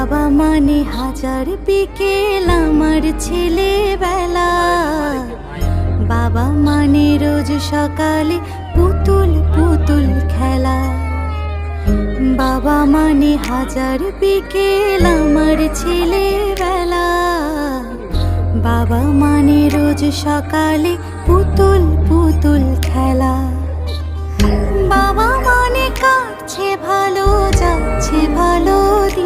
বাবা মানে হাজার বিকেল আমার ছেলেবেলা। বাবা মানে রোজ সকালে পুতুল পুতুল খেলা। বাবা মানে হাজার বিকেল আমার ছেলেবেলা। বাবা মানে রোজ সকালে পুতুল পুতুল খেলা। বাবা মানে কাটছে ভালো, যাচ্ছে ভালো দিন।